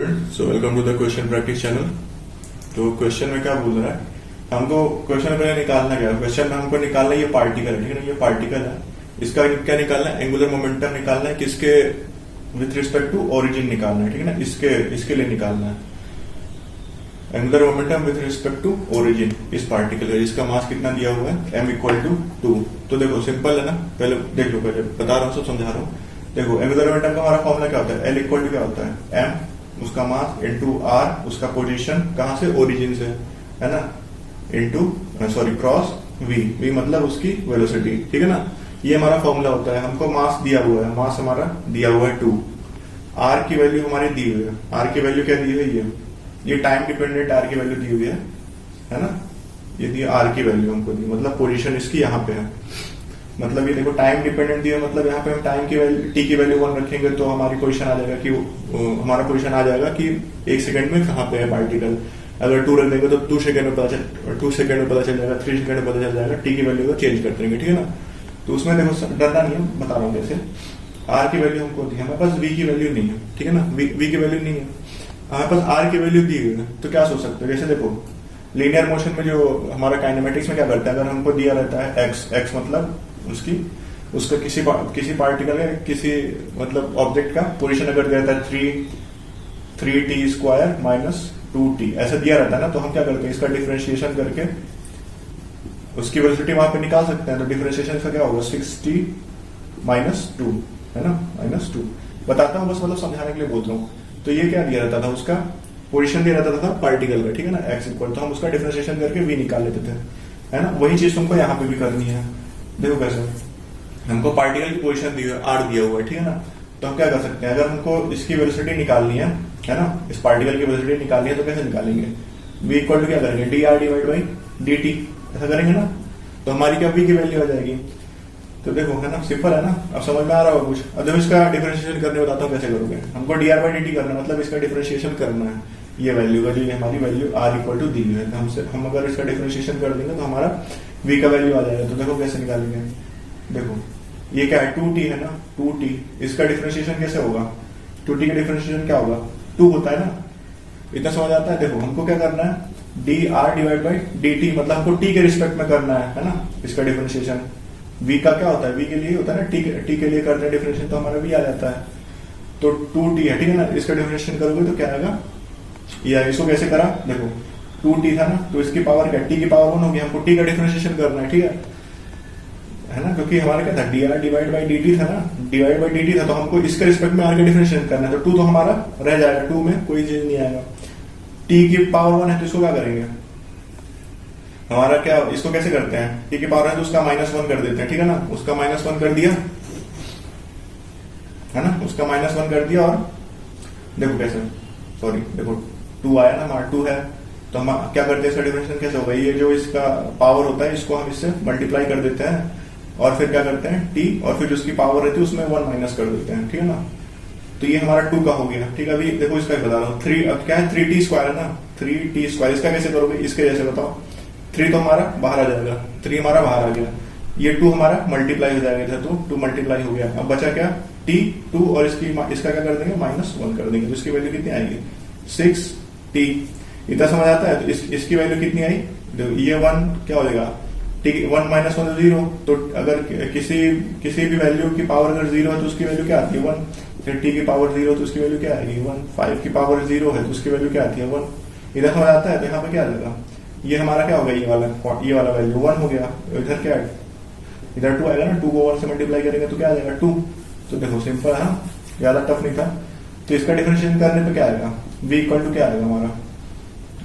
So welcome to the question practice channel. तो question में क्या बोल रहा है, हमको क्वेश्चन में निकालना क्या है। क्वेश्चन में हमको निकालना है ये पार्टिकल है, ठीक है ना। ये पार्टिकल है, इसका क्या निकालना है, एंगुलर मोमेंटम निकालना है। किसके विथ रिस्पेक्ट टू ओरिजिन निकालना है, ठीक है ना। इसके लिए निकालना है angular momentum with respect to origin इस पार्टिकल है, जिसका मास कितना दिया हुआ है m=2। तो देखो सिंपल है ना, पहले देख लो, पहले बता रहा हूँ सब समझा रहा हूँ। देखो एंगुलर मोमेंटम का हमारा फॉर्मूला क्या होता है, L क्या होता है m उसका मास इंटू r उसका पोजीशन कहां से, ओरिजिन से, है ना, इंटू क्रॉस v मतलब उसकी वेलोसिटी, ठीक है ना। ये हमारा फॉर्मूला होता है। हमको मास दिया हुआ है, मास हमारा दिया हुआ है 2, r की वैल्यू हमारी दी हुई है। r की वैल्यू क्या दी हुई है, ये टाइम डिपेंडेंट r की वैल्यू दी हुई है ना। ये दी r की वैल्यू हमको दी, मतलब पोजीशन इसकी यहाँ पे है। मतलब ये देखो टाइम डिपेंडेंट दिया, मतलब यहाँ पे हम टाइम की वैल्यू t की वैल्यू 1 रखेंगे तो हमारी पोजीशन आ जाएगा कि हमारा पोजीशन आ जाएगा कि 1 सेकंड में कहाँ पे है पार्टिकल। अगर 2 रख देंगे तो 2 सेकंड में पता चल जाएगा, 3 सेकंड में पता चल जाएगा। t की वैल्यू को चेंज करते रहेंगे, ठीक है ना। तो उसमें देखो डरना नहीं है, बता रहा हूँ कैसे। r की वैल्यू हमको दी, हमारे पास v की वैल्यू नहीं है, ठीक है ना। v की वैल्यू नहीं है, हमारे पास r की वैल्यू दी हुई है। तो क्या सोच सकते हो, जैसे देखो लीनियर मोशन में जो हमारा काइनेमेटिक्स में क्या करता है, अगर हमको दिया रहता है x मतलब उसका किसी पार्टिकल है, किसी मतलब ऑब्जेक्ट का पोजीशन अगर दिया रहता है 3t² माइनस 2t ऐसा दिया रहता है ना, तो हम क्या करते हैं, इसका डिफरेंशिएशन करके उसकी वेलोसिटी वहां पे निकाल सकते हैं। तो डिफरेंशिएशन का क्या होगा, 6t माइनस 2, है ना, माइनस 2। बताता हूँ बस, मतलब समझाने के लिए बोल रहा हूँ। तो ये क्या दिया रहता था, उसका पोजीशन दिया रहता था पार्टिकल का, ठीक है ना, x इक्वल, तो हम उसका डिफरेंशिएशन करके v निकाल लेते थे, है ना। वही चीज तुमको यहाँ पे भी करनी है। देखो कैसे, हमको पार्टिकल की पोजीशन दी हुई है, r दिया हुआ है, ठीक है ना। तो हम क्या कर सकते हैं, अगर हमको इसकी वेलोसिटी निकालनी है ना, इस पार्टिकल की वेलोसिटी निकालनी है, तो कैसे निकालेंगे, v इक्वल टू क्या करेंगे, dr डिवाइड बाई dt, ऐसा करेंगे ना। तो हमारी क्या v की वैल्यू आ जाएगी। तो देखो है ना, सिंपल है ना, अब समझ में आ रहा होगा कुछ। अब जब इसका डिफरेंशिएशन करने बताता हूँ कैसे करोगे। हमको dr बाई dt करना है, मतलब इसका डिफरेंशिएशन करना है ये वैल्यू का, जो ये हमारी वैल्यू r इक्वल टू दी हुई है। हम अगर इसका डिफरेंशिएशन कर देंगे तो हमारा v का वैल्यू आ जाएगा। तो देखो कैसे निकालेंगे, देखो ये क्या है, 2t है ना, 2t, इसका डिफरेंशिएशन कैसे होगा, 2t का डिफरेंशिएशन क्या होगा, 2 होता है ना। इतना समझ आता है। देखो हमको क्या करना है, dr डिवाइड बाई dt, मतलब हमको t के रिस्पेक्ट में करना है ना, इसका डिफरेंशिएशन। v का क्या होता है, v के लिए होता है ना, t के लिए करते हैं डिफरेंशिएशन, तो हमारा v आ जाता है। तो 2t है, ठीक है ना, इसका डिफरेंशिएशन करोगे तो क्या आएगा, या इसको कैसे करा, देखो 2t था ना, तो इसकी पावर क्या, t की पावर 1 होगी। हमको t का डिफरेंशिएशन करना है, ठीक है ना, क्योंकि हमारा क्या था, dr डिवाइड बाई dt था ना, डिवाइड बाई dt था, तो हमको इसके रिस्पेक्ट में r का डिफरेंशिएशन करना है। तो 2 तो हमारा रह जाएगा, 2 में कोई चीज नहीं आएगा। t की पावर 1 है तो इसको क्या करेंगे, हमारा क्या, इसको कैसे करते हैं, t की पावर है तो उसका -1 कर देते हैं, ठीक है ना। उसका -1 कर दिया, है ना, उसका -1 कर दिया। और देखो कैसे, सॉरी देखो 2 आया ना, हमारा 2 है, तो हम क्या करते हैं, इसका डिफरेंशिएशन कैसे होगा, ये जो इसका पावर होता है इसको हम इससे मल्टीप्लाई कर देते हैं, और फिर क्या करते हैं t, और फिर उसकी पावर रहती है उसमें 1 माइनस कर देते हैं, ठीक है ना। तो ये हमारा 2 का हो गया, ठीक है। अभी देखो इसका बता रहा हूँ, 3 अब क्या है, 3t² है ना, 3t²। इसका कैसे करोगे, इसके जैसे बताओ, 3 तो हमारा बाहर आ जाएगा, 3 हमारा बाहर आ गया, ये 2 हमारा मल्टीप्लाई हो जाएगा, तो 2 मल्टीप्लाई हो गया। अब बचा क्या, t 2, और इसका क्या कर देंगे, -1 कर देंगे, तो इसकी वैल्यू कितनी आएगी, 6t। इतना समझ आता है। तो इसकी वैल्यू कितनी आई, ये 1 क्या हो जाएगा, ठीक है, 1 - 1 0। तो अगर किसी भी वैल्यू की पावर अगर 0 है तो उसकी वैल्यू क्या आती है, 1। फिर t की पावर 0 तो उसकी वैल्यू क्या आएगी, 1। 5 की पावर 0 है तो उसकी वैल्यू क्या आती है, 1। इधर समझ आता है। तो यहाँ पे क्या आएगा, ये हमारा क्या होगा, ये वाला वैल्यू 1 हो गया। इधर क्या है, इधर 2 आएगा ना, 2 को 1 से मल्टीप्लाई करेंगे तो क्या आ जाएगा, 2। तो देखो सिंपल है, ज्यादा टफ नहीं था। तो इसका डिफरेंशिएशन करने पे क्या आएगा, v इक्वल टू क्या आएगा हमारा,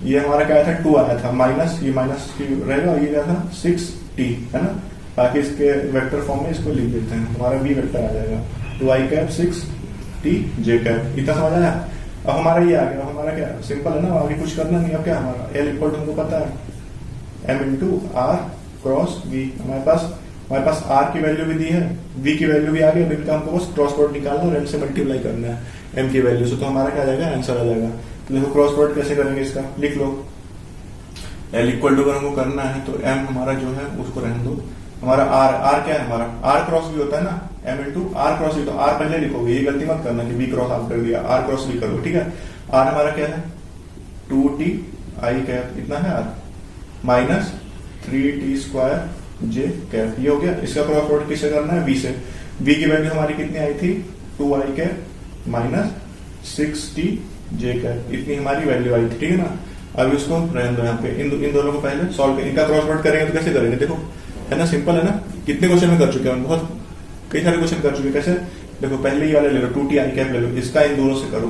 ये हमारा क्या आया था, 2 आया था, माइनस ये माइनस रहेगा, और ये क्या था 6t, है ना। बाकी इसके वेक्टर फॉर्म में इसको लिख देते हैं, हमारा v वेक्टर आ जाएगा 2i 6t j। इतना समझ आया। अब हमारा ये आ गया, हमारा क्या सिंपल है ना, आगे कुछ करना नहीं। अब क्या हमारा L इक्वल टू हमको पता है m into r cross v। हमारे पास r की वैल्यू भी दी है, v की वैल्यू भी आ गई। अब इनका हमको बस क्रॉस प्रोडक्ट निकालना है और m से मल्टीप्लाई करना है m की वैल्यू से। तो हमारा क्या आ जाएगा, आंसर आ जाएगा। तो देखो क्रॉस प्रोडक्ट कैसे करेंगे, इसका लिख लो। L इक्वल टू अगर हमको करना है तो m हमारा जो है उसको रहने दो, हमारा r क्या है, हमारा r क्रॉस भी होता है ना, m इंटू r क्रॉस भी। तो r पहले लिखोगे, ये गलती मत करना कि b क्रॉस आप कर दिया, r क्रॉस भी करो, ठीक है। आर हमारा क्या है 2t आई कैप इतना है R minus 3t square J cap, ये हो गया। इसका क्रॉस प्रोडक्ट किससे करना है v से। v की वैल्यू हमारी कितनी आई थी 2i कैप माइनस 6t जे कैप, इतनी हमारी वैल्यू आई थी, ठीक है ना। अब इसको रहने दो यहाँ पे, इन दोनों को पहले सॉल्व करें। इनका क्रॉस प्रोडक्ट करेंगे तो कैसे करेंगे, देखो है ना, सिंपल है ना। कितने क्वेश्चन में कर चुके हैं, बहुत कई सारे क्वेश्चन कर चुके हैं। कैसे, देखो पहले ये वाले ले लो 2t आई कैप ले लो, इसका इन दोनों से करो,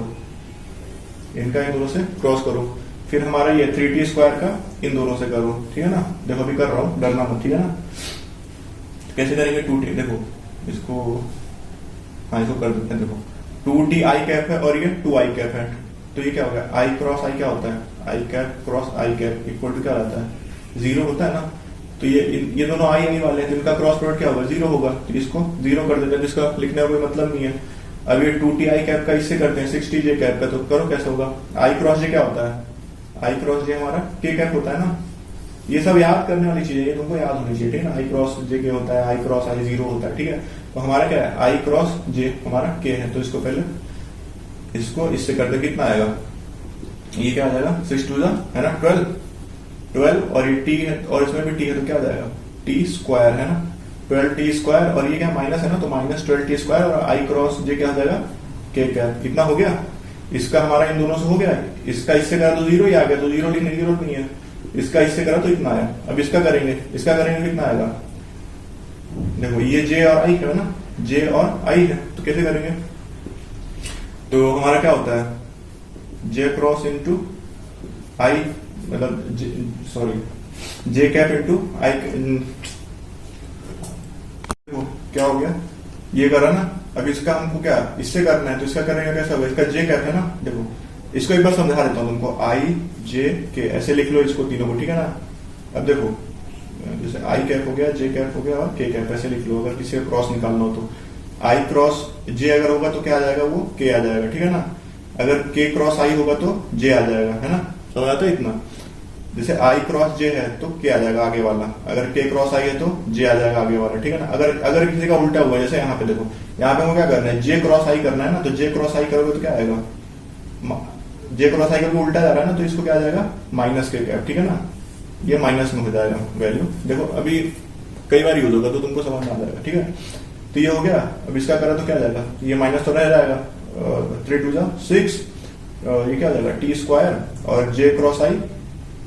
इनका इन दोनों से क्रॉस करो, फिर हमारा ये 3t स्क्वायर का इन दोनों से करो, ठीक है ना। देखो अभी कर रहा हूं, डरना मत, ठीक है ना। कैसे करेंगे 2t, देखो इसको, हाँ इसको कर देते हैं। देखो 2t आई कैप है और ये 2i कैप है, तो ये क्या हो गया i क्रॉस i क्या होता है, I cap cross I cap equal to क्या रहता है 0 होता है ना। तो ये दोनों आई आने वाले हैं, तो इनका क्रॉस प्रोडक्ट क्या होगा 0 होगा, तो इसको 0 कर देते हैं, जिसका लिखने का कोई मतलब नहीं है। अब ये 2t आई कैप का इससे करते हैं 6t जे कैप का, तो करो कैसे होगा। आई क्रॉस जे क्या होता है, आई क्रॉस जे हमारा k कैप होता है ना। ये सब याद करने वाली चीज है, ये तुमको याद होनी चाहिए, ठीक है ना। आई क्रॉस जे के होता है, आई क्रॉस आई 0 होता है, ठीक है। तो हमारा क्या है आई क्रॉस जे हमारा k है, तो इसको पहले इसको इससे करते कितना आएगा, ये क्या आ जाएगा 6 2 है ना 12 और ये t है और इसमें भी t है, तो क्या आ जाएगा t स्क्वायर है ना 12t स्क्वायर, और ये क्या माइनस है ना, तो माइनस 12t स्क्वायर और आई क्रॉस जे क्या आ जाएगा k कैप। कितना हो गया, इसका हमारा इन दोनों से हो गया, इसका इससे करा तो 0 ही आ गया, तो 0 लिखने की जरूरत नहीं है। इसका इससे करा तो इतना आया। अब इसका करेंगे कितना आएगा, देखो ये j और i है ना, j और i है, तो कैसे करेंगे, तो हमारा क्या होता है j क्रॉस इंटू आई, मतलब j कैप इंटू आई, क्या हो गया ये करा ना। अब इसका हमको क्या इससे करना है, तो इसका करेंगे कैसा होगा, इसका j कैप है ना। देखो इसको एक बार समझा देता हूँ तुमको, i j k ऐसे लिख लो इसको तीनों को, ठीक है ना। अब देखो जैसे i कैप हो गया, j कैप हो गया और k कैप ऐसे लिख लो, अगर किसी का क्रॉस निकालना हो तो। i क्रॉस j अगर होगा तो क्या आ जाएगा, वो k आ जाएगा, ठीक है ना। अगर k क्रॉस i होगा तो j आ जाएगा, है ना। समझ आता है इतना। जैसे i क्रॉस j है तो k आ जाएगा आगे वाला, अगर k क्रॉस i है तो j आ जाएगा आगे वाला, ठीक है ना। अगर किसी का उल्टा हुआ, जैसे यहाँ पे देखो, यहाँ पे हमको क्या करना है j क्रॉस i करना है ना, तो j क्रॉस i करोगे तो क्या आएगा, j क्रॉस i करके उल्टा जा रहा है ना, तो इसको क्या आ जाएगा माइनस k कैप, ठीक है ना। ये माइनस में हो जाएगा वैल्यू, देखो अभी कई बार यूज होगा तो तुमको समझ में आ जाएगा, ठीक है। तो ये हो गया। अब इसका करा तो क्या जाएगा, ये माइनस तो रह जाएगा, 3 2 6, ये क्या जाएगा t स्क्वायर और j क्रॉस i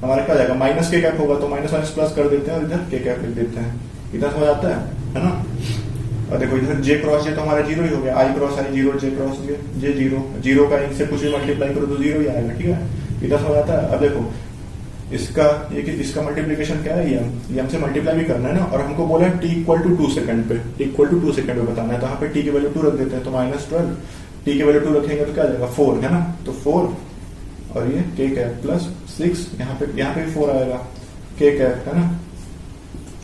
हमारा क्या जाएगा माइनस k कैप होगा, तो माइनस माइनस प्लस कर देते हैं और इधर k कैप लिख देते हैं, इतना समझ आता है ना। और देखो इधर j क्रॉस j तो हमारा 0 ही हो गया, i cross i 0, j cross j 0 का इनसे कुछ भी मल्टीप्लाई करो तो 0 ही आएगा, ठीक है। इतना समझ आता है। अब देखो इसका मल्टीप्लीकेशन क्या है, ये हमसे मल्टीप्लाई भी करना है ना, और हमको बोला है t इक्वल टू 2 सेकंड पे, t इक्वल टू 2 सेकंड पे बताना है, तो यहाँ पे t की वैल्यू 2 रख देते हैं, तो -12, t की वैल्यू 2 रखेंगे तो क्या आ जाएगा 4, है ना। तो 4 और ये k कैप प्लस 6, यहाँ पे भी 4 आएगा, k कैप है ना,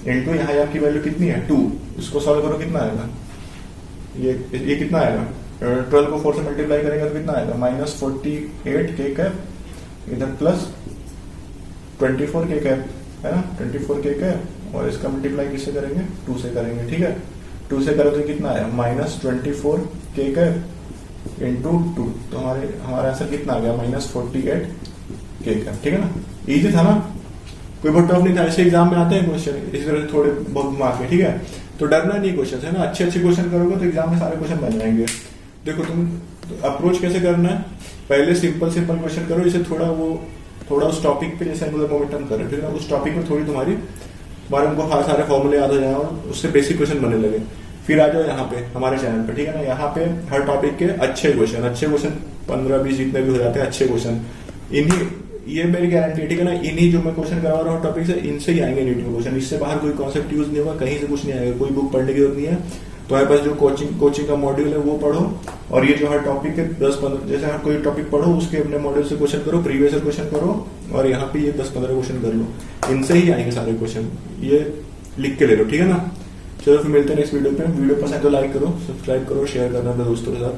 इनटू यहाँ की वैल्यू कितनी है 2, इसको सॉल्व करो कितना आएगा, ये कितना आएगा 12 को 4 से मल्टीप्लाई करेंगे तो कितना आएगा -48 k कैप, इधर प्लस 24 k कैप है ना, 24 k कैप, और इसका मल्टीप्लाई किससे करेंगे 2 से करेंगे, ठीक है। 2 से करो तो कितना आया -24 k कैप इंटू 2, तो हमारा आंसर कितना आ गया -48 k कैप, ठीक है ना। इजी था ना, कोई बहुत टफ नहीं था। ऐसे एग्जाम में आते हैं क्वेश्चन इस तरह थोड़े बहुत मार्क में, ठीक है। तो डरना नहीं क्वेश्चन है ना, अच्छे क्वेश्चन करोगे तो एग्जाम में सारे क्वेश्चन बन जाएंगे। देखो तुम अप्रोच कैसे करना है, पहले सिंपल क्वेश्चन करो, जैसे थोड़ा उस टॉपिक पे, जैसे एंगुलर मोमेंटम कर रहे ठीक है, उस टॉपिक में थोड़ी तुम्हारे उनको सारे फॉर्मूले याद हो जाए और उससे बेसिक क्वेश्चन बनने लगे। फिर आ जाओ यहाँ पे हमारे चैनल पे, ठीक है ना। यहाँ पे हर टॉपिक के अच्छे क्वेश्चन 15-20 जितने भी हो जाते हैं अच्छे क्वेश्चन, ये मेरी गारंटी है, ठीक है ना। इन्हीं जो मैं क्वेश्चन करवा रहा हूँ टॉपिक से, इनसे ही आएंगे नीट में क्वेश्चन, इससे बाहर कोई कॉन्सेप्ट यूज नहीं होगा, कहीं से कुछ नहीं आएगा, कोई बुक पढ़ने की जरूरत नहीं है। तो हमारे पास जो कोचिंग का मॉड्यूल है वो पढ़ो, और ये जो हर टॉपिक के 10-15 जैसे हर कोई टॉपिक पढ़ो उसके अपने मॉड्यूल से क्वेश्चन करो, प्रीवियस क्वेश्चन करो, और यहाँ पे ये 10-15 क्वेश्चन कर लो, इनसे ही आएंगे सारे क्वेश्चन, ये लिख के ले लो, ठीक है ना। चलो फिर मिलते हैं नेक्स्ट वीडियो पे। वीडियो पसंद तो लाइक करो, सब्सक्राइब करो, शेयर करना अपने दोस्तों के साथ।